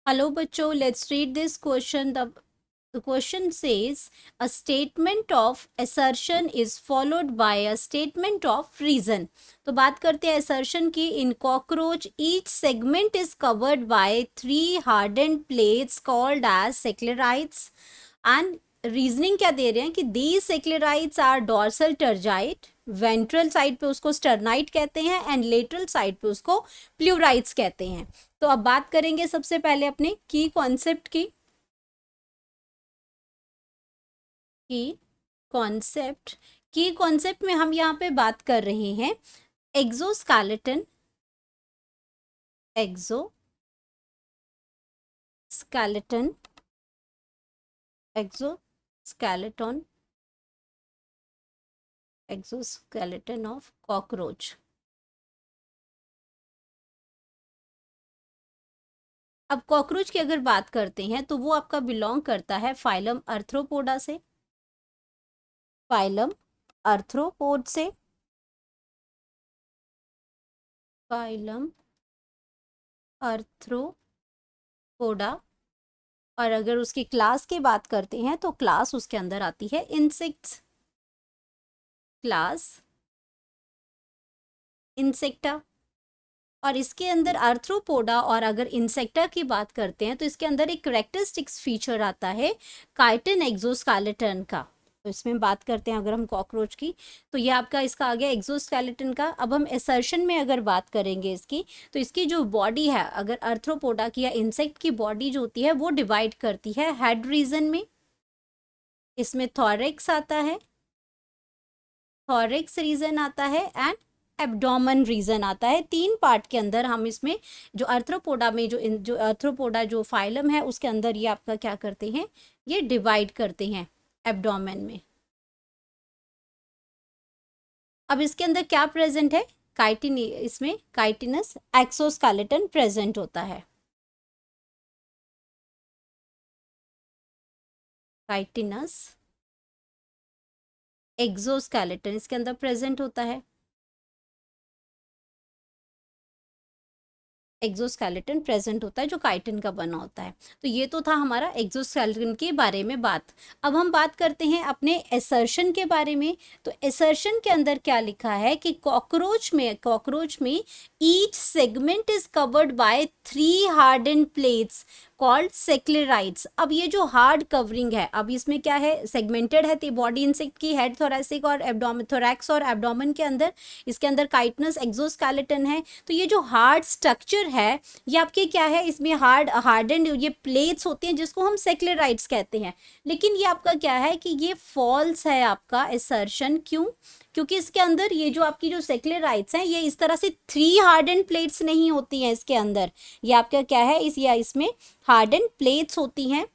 Hello, बच्चों. Let's read this question. The question says a statement of assertion is followed by a statement of reason. तो बात करते हैं assertion की. In cockroach, each segment is covered by 3 hardened plates called as sclerites. And reasoning क्या दे रहे हैं कि these sclerites are dorsal tergite, ventral side पे उसको स्टर्नाइट कहते हैं एंड लेटरल साइड पे उसको प्लूराइट्स कहते हैं. तो अब बात करेंगे सबसे पहले अपने की कॉन्सेप्ट की. की कॉन्सेप्ट में हम यहाँ पे बात कर रहे हैं exoskeleton. Exoskeleton exoskeleton of cockroach. अब कॉकरोच की अगर बात करते हैं तो वो आपका बिलोंग करता है फाइलम आर्थ्रोपोडा से. फाइलम आर्थ्रोपोड से. Phylum arthropoda. और अगर उसकी क्लास की बात करते हैं तो क्लास उसके अंदर आती है इंसेक्ट्स. Class insecta. और इसके अंदर आर्थ्रोपोडा और अगर इंसेक्टा की बात करते हैं तो इसके अंदर एक करेक्टरिस्टिक्स फीचर आता है काइटिन एक्सोस्केलेटन का. तो इसमें बात करते हैं अगर हम कॉकरोच की तो ये आपका इसका आ गया एक्सोस्केलेटन का. अब हम एसर्शन में अगर बात करेंगे इसकी तो इसकी जो बॉडी है अगर आर्थ्रोपोडा की या इंसेक्ट की बॉडी जो होती है वो डिवाइड करती है हेड रीजन में. इसमें थॉरेक्स आता है, थॉरेक्स रीजन आता है एंड एब्डोमेन रीजन आता है. 3 पार्ट के अंदर हम इसमें जो आर्थ्रोपोडा में जो आर्थ्रोपोडा जो फाइलम है उसके अंदर ये आपका क्या करते हैं, ये डिवाइड करते हैं एब्डोमेन में. अब इसके अंदर क्या प्रेजेंट है, काइटिन. इसमें काइटिनस एक्सोस्केलेटन प्रेजेंट होता है. काइटिनस एक्सोस्केलेटन इसके अंदर प्रेजेंट होता है. एक्सोस्केलेटन प्रेजेंट होता है जो काइटिन का बना होता है. तो ये तो था हमारा एक्सोस्केलेटन के बारे में बात. अब हम बात करते हैं अपने एसर्शन के बारे में. तो एसर्शन के अंदर क्या लिखा है कि कॉकरोच में each segment is covered by 3 hardened plates called sclerites. अब ये जो हार्ड कवरिंग है, अब इसमें क्या है, सेगमेंटेड है बॉडी इंसेक्ट की, हेड थोरेसिक और एब्डोमेन, थोरैक्स और एब्डोमेन के अंदर. इसके अंदर काइटिनस एक्सोस्केलेटन है. तो ये जो हार्ड स्ट्रक्चर है ये आपके क्या है, इसमें हार्डन्ड ये प्लेट्स होती हैं जिसको हम सेक्लेराइट्स कहते हैं. लेकिन ये आपका क्या है कि ये फॉल्स है आपका एसर्शन. क्यों? क्योंकि इसके अंदर ये जो आपकी जो सेक्लेराइट्स हैं ये इस तरह से 3 हार्डन्ड प्लेट्स नहीं होती हैं इसके अंदर. ये आपका क्या है, इसमें हार्डन्ड प्लेट्स होती हैं.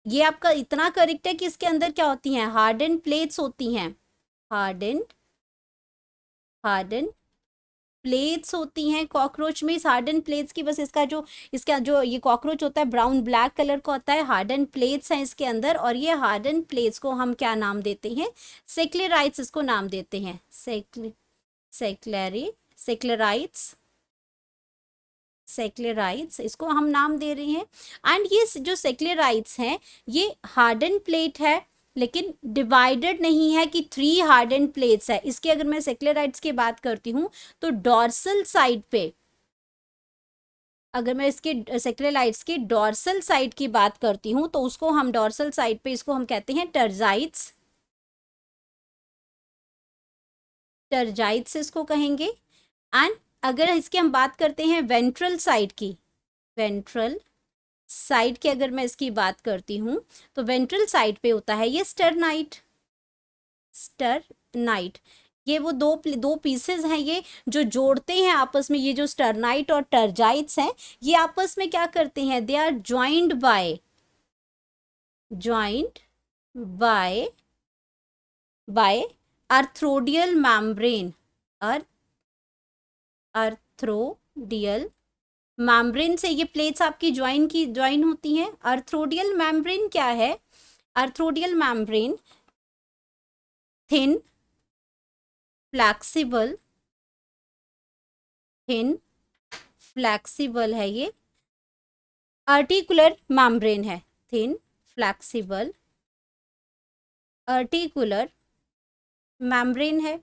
ये आपका इतना करेक्ट है कि इसके अंदर क्या होती हैं, हार्डन्ड प्लेट्स होती हैं. हार्डन्ड प्लेट्स होती हैं कॉकरोच में. इस हार्डन प्लेट्स की बस इसका जो ये कॉकरोच होता है ब्राउन ब्लैक कलर का होता है. हार्डन प्लेट्स हैं इसके अंदर और ये हार्डन प्लेट्स को हम क्या नाम देते हैं, सेक्लेराइट्स इसको नाम देते हैं. सेक्लेराइट्स सेक्लेराइट्स इसको हम नाम दे रहे हैं. एंड ये जो सेक्लेराइट्स हैं ये हार्डन प्लेट है लेकिन डिवाइडेड नहीं है कि 3 हार्डन प्लेट्स है. इसके अगर मैं सेक्लेराइट्स की बात करती हूँ तो डॉर्सल साइड पे, अगर मैं इसके सेक्लेराइट्स की डॉर्सल साइड की बात करती हूँ तो उसको हम डॉर्सल साइड पे इसको हम कहते हैं टर्जाइट्स. टर्जाइट्स इसको कहेंगे. एंड अगर इसकी हम बात करते हैं वेंट्रल साइड की, वेंट्रल साइड की अगर मैं इसकी बात करती हूँ तो वेंट्रल साइड पे होता है ये स्टरनाइट. ये वो दो पीसेस हैं ये जो जोड़ते हैं आपस में. ये जो स्टरनाइट और टर्जाइट्स हैं ये आपस में क्या करते हैं, they are joined by arthrodial membrane. Arthrodial membrane से ये प्लेट्स आपकी ज्वाइन होती हैं. आर्थ्रोडियल मैम्ब्रेन क्या है, आर्थ्रोडियल मैम्ब्रेन थिन फ्लैक्सिबल है ये आर्टिकुलर मेम्ब्रेन है, थिन फ्लेक्सिबल आर्टिकुलर मेम्ब्रेन है।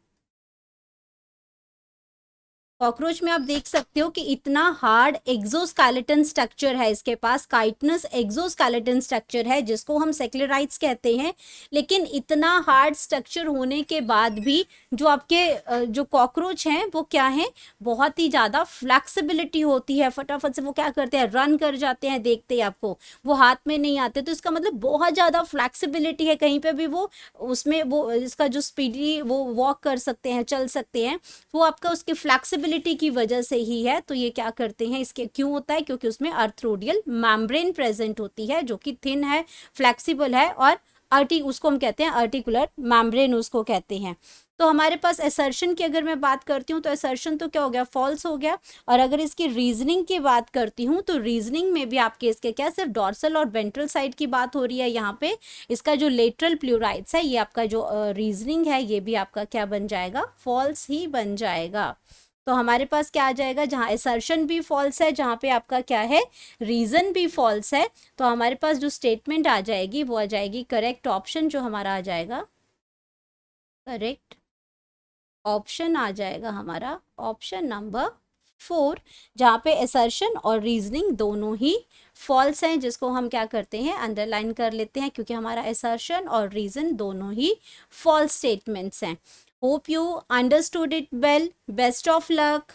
कॉकरोच में आप देख सकते हो कि इतना हार्ड एक्सोस्केलेटन स्ट्रक्चर है इसके पास, काइटनस एक्सोस्केलेटन स्ट्रक्चर है जिसको हम सेक्लेराइड्स कहते हैं। लेकिन इतना हार्ड स्ट्रक्चर होने के बाद भी जो आपके जो कॉकरोच हैं वो क्या है, बहुत ही ज़्यादा फ्लैक्सिबिलिटी होती है, फटाफट से वो क्या करते हैं, रन कर जाते हैं, देखते ही आपको वो हाथ में नहीं आते। तो इसका मतलब बहुत ज़्यादा फ्लैक्सिबिलिटी है, कहीं पर भी वो उसमें वो इसका जो स्पीडी वो वॉक कर सकते हैं, चल सकते हैं, वो आपका उसकी फ्लैक्सिबिलिटी की वजह से ही है। तो ये क्या करते हैं, इसके क्यों होता है, क्योंकि उसमें आर्थ्रोडियल मेम्ब्रेन प्रेजेंट होती है जो कि थिन है, फ्लैक्सिबल है, और उसको हम कहते हैं आर्टिकुलर मेम्ब्रेन उसको कहते हैं। तो हमारे पास असर्शन की अगर मैं बात करती हूँ तो असर्शन तो क्या हो गया, फॉल्स हो गया। और अगर इसकी रीजनिंग की बात करती हूँ तो रीजनिंग में भी आपके इसके क्या सिर्फ डॉर्सल और वेंट्रल साइड की बात हो रही है यहाँ पे। इसका जो लेटरल प्लूराइड्स है, ये आपका जो रीजनिंग है, ये भी आपका क्या बन जाएगा, फॉल्स ही बन जाएगा। तो हमारे पास क्या आ जाएगा, जहाँ असर्शन भी फॉल्स है, जहाँ पे आपका क्या है, रीजन भी फॉल्स है, तो हमारे पास जो स्टेटमेंट आ जाएगी वो आ जाएगी करेक्ट ऑप्शन, जो हमारा आ जाएगा करेक्ट ऑप्शन आ जाएगा हमारा ऑप्शन नंबर 4, जहाँ पे असर्शन और रीजनिंग दोनों ही फॉल्स हैं, जिसको हम क्या करते हैं, अंडरलाइन कर लेते हैं, क्योंकि हमारा असर्शन और रीजन दोनों ही फॉल्स स्टेटमेंट्स हैं। Hope you understood it well, best of luck.